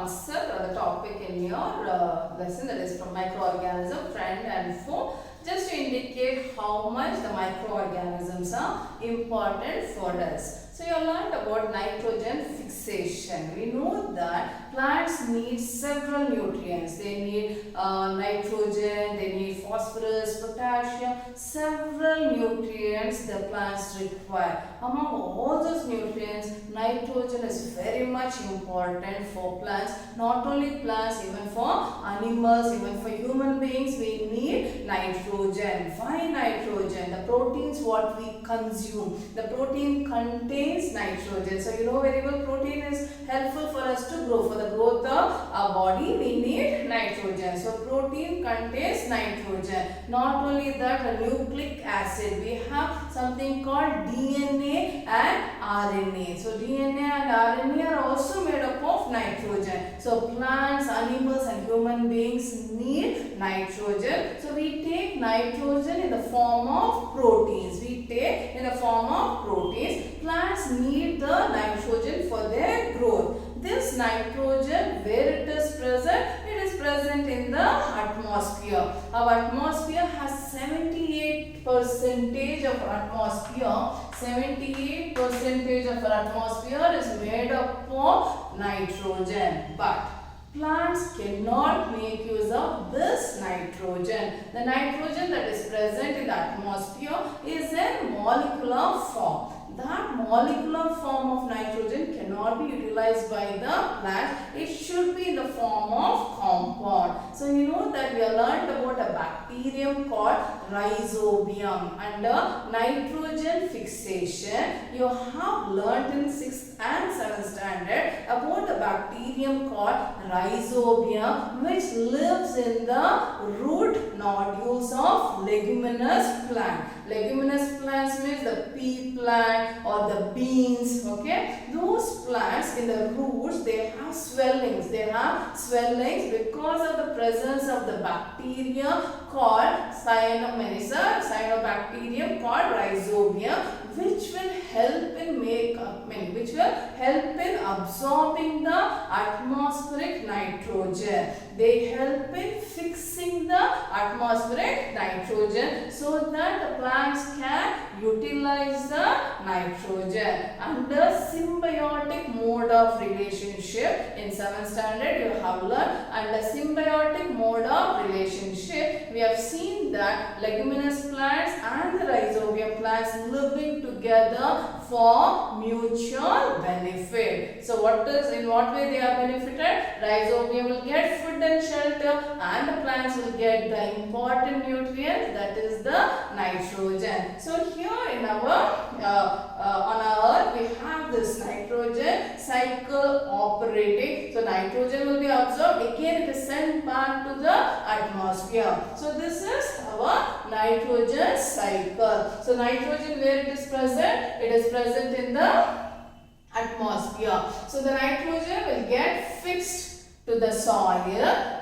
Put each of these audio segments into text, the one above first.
concept or the topic in your lesson, that is from microorganism, friend and foe, just to indicate how much the microorganisms are important for us. So you learned about nitrogen fixation. We know that plants need several nutrients. They need nitrogen, they need phosphorus, potassium, several nutrients the plants require. Among all those nutrients, nitrogen is very much important for plants. Not only plants, even for animals, even for human beings, we need nitrogen. Why nitrogen? The proteins what we consume, the protein contains nitrogen. So you know very well protein is helpful for us to grow. For the growth of our body, we need nitrogen. So protein contains nitrogen. Not only that, a nucleic acid. We have something called DNA and RNA. So DNA and RNA are also made up of nitrogen. So plants, animals and human beings need nitrogen. So we take nitrogen in the form of proteins. We take in the form of proteins. Plants need the nitrogen for their growth. This nitrogen, where it is present? It is present in the atmosphere. Our atmosphere has 78% of atmosphere. 78% of our atmosphere is made up of nitrogen. But plants cannot make use of this nitrogen. The nitrogen that is present in the atmosphere is in molecular form. That molecular form of nitrogen cannot be utilized by the plant. It should be in the form of compound. So you know that we have learned about a bacterium called rhizobium. Under nitrogen fixation, you have learned in 6th and 7th standard about a bacterium called rhizobium, which lives in the root nodules of leguminous plant. Leguminous plants means the pea plant or the beans. Okay, those plants in the roots, they have swellings. They have swellings because of the presence of the bacteria called cyanobacterium called rhizobium, which will help in absorbing the atmospheric nitrogen. They help in fixing the atmospheric nitrogen so that the plants can utilize the nitrogen. Under symbiotic mode of relationship, in 7th standard you have learned, under symbiotic mode of relationship, we have seen that leguminous plants and the rhizobium plants living together for mutual benefit. So in what way they are benefited? Rhizobium will get food and shelter, and the plants will get the important nutrient, that is the nitrogen. So here in our on our earth we have this nitrogen cycle operating. So nitrogen will be absorbed, again it is sent back to the atmosphere. So this is our nitrogen cycle. So nitrogen, where it is present? It is present in the atmosphere. So the nitrogen will get fixed to the soil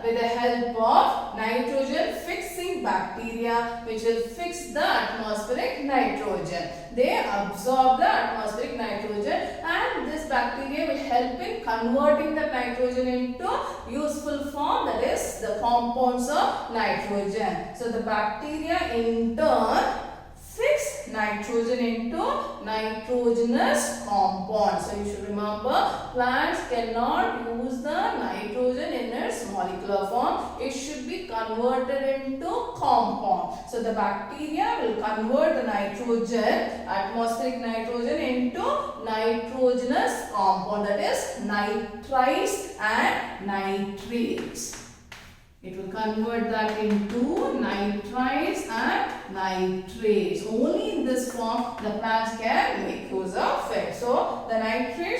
with the help of nitrogen fixing bacteria, which will fix the atmospheric nitrogen. They absorb the atmospheric nitrogen, and this bacteria will help in converting the nitrogen into useful form, that is the compounds of nitrogen. So the bacteria in turn fix nitrogen into nitrogenous compounds. So you should remember, plants cannot use the nitrogen in its molecular form. It should be converted into compound. So the bacteria will convert the nitrogen, atmospheric nitrogen, into nitrogenous compound, that is nitrites and nitrates. It will convert that into nitrites and nitrates. Only in this form the plants can make use of it. So the nitrogen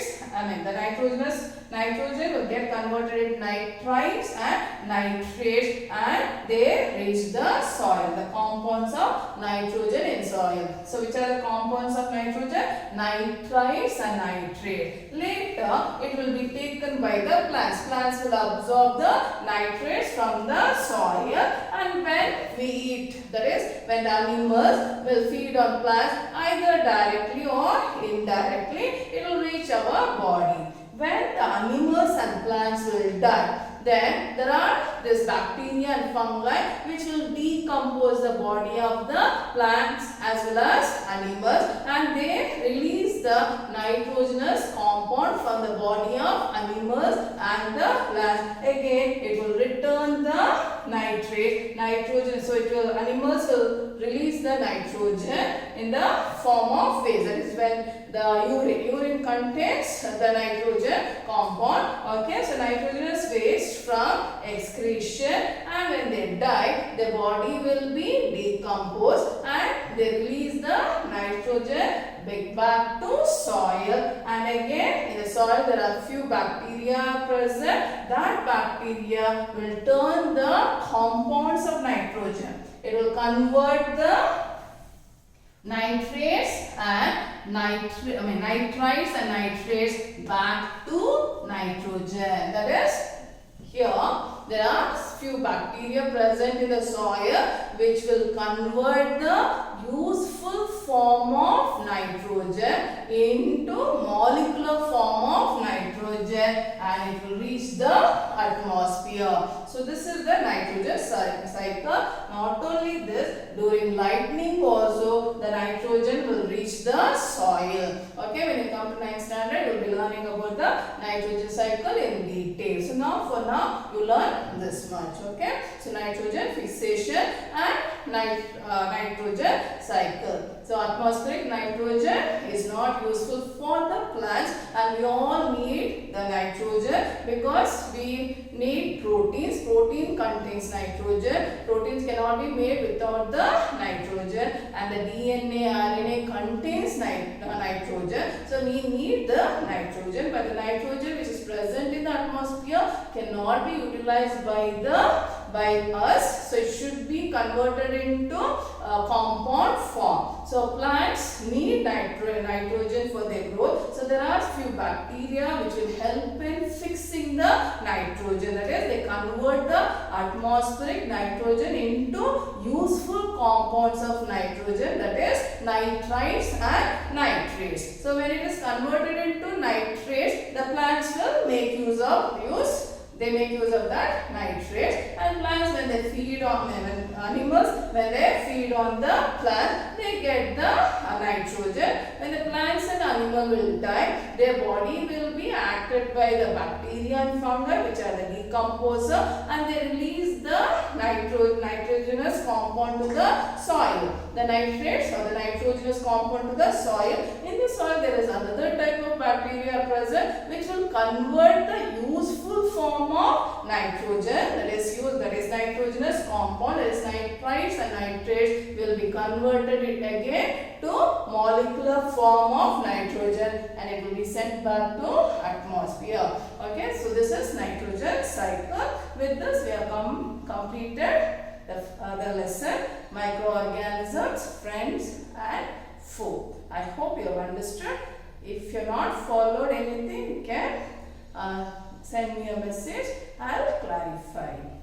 will get converted into nitrites and nitrates, and they reach the soil, the compounds of nitrogen in soil. So which are the compounds of nitrogen? Nitrites and nitrates. Later it will be taken by the plants. Plants will absorb the nitrates from the soil, and when we eat, that is when the animals will feed on plants either directly or indirectly, it will reach our body. When the animals and plants will die. Then there are this bacteria and fungi which will decompose the body of the plants as well as animals, and they release the nitrogenous compound from the body of animals and the plants. Again it will return the nitrogen. So it will, animals will release the nitrogen in the form of waste. That is when the urine contains the nitrogen compound. Okay, so nitrogenous waste from excretion, and when they die, the body will be decomposed and they release the nitrogen back to soil. And again in the soil there are few bacteria present. That bacteria will turn the compounds of nitrogen. It will convert the nitrates and nitrites and nitrates back to nitrogen. That is, here there are few bacteria present in the soil which will convert the useful form of nitrogen into molecular form of nitrogen, and it will reach the atmosphere. So this is the nitrogen cycle. Not only this, during lightning also the nitrogen will reach the soil. Okay, when you come to 9th standard you will be learning about the nitrogen cycle in detail. So for now you learn this much. Okay, so nitrogen fixation and nitrogen cycle. So atmospheric nitrogen is not useful for the plants, and we all need the nitrogen because we need proteins. Protein contains nitrogen. Proteins cannot be made without the nitrogen, and the DNA, RNA contains nitrogen. So we need the nitrogen, but the nitrogen which is present in the atmosphere cannot be utilized by us. So it should be converted into compound form. So plants need nitrogen for their growth. So there are few bacteria which will help in fixing the nitrogen. That is, they convert the atmospheric nitrogen into useful compounds of nitrogen, that is nitrites and nitrates. So when it is converted into nitrates, the plants will make use of that nitrate. And plants, when they feed on animals, when they feed on the plant, they get the nitrogen. When the plants and animal will die, their body will be acted by the bacteria and fungi which are the decomposer, and they release the nitrogenous compound to the soil. The nitrates or the nitrogenous compound to the soil. In the soil there is another type of bacteria present which will convert the useful form of nitrogen, that is nitrogenous compound, that is nitrites and nitrates, will be converted again to molecular form of nitrogen, and it will be sent back to atmosphere. Okay, so this is nitrogen cycle. With this we have completed the lesson microorganisms, friends and foe. I hope you have understood. If you have not followed anything, you can send me a message. I'll